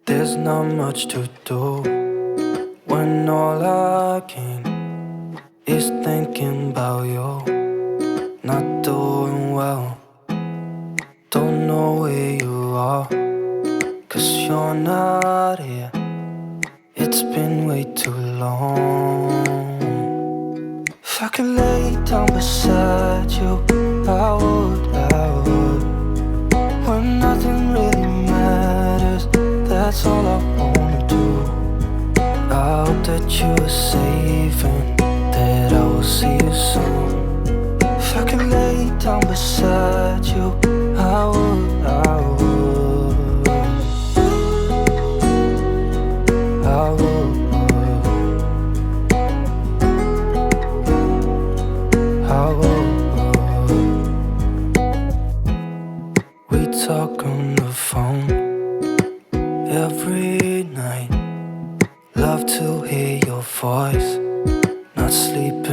There's not much to do when all I can is thinking about you. Not doing well, don't know where you are, 'cause you're not here. It's been way too long. If I could lay down beside you, I would. When nothing really matters, that's all I wanna do. I hope that you are safe and that I will see you soon. If I could lay down beside you, I would. I would. We talk on the phone every night. Love to hear your voice. Not sleeping.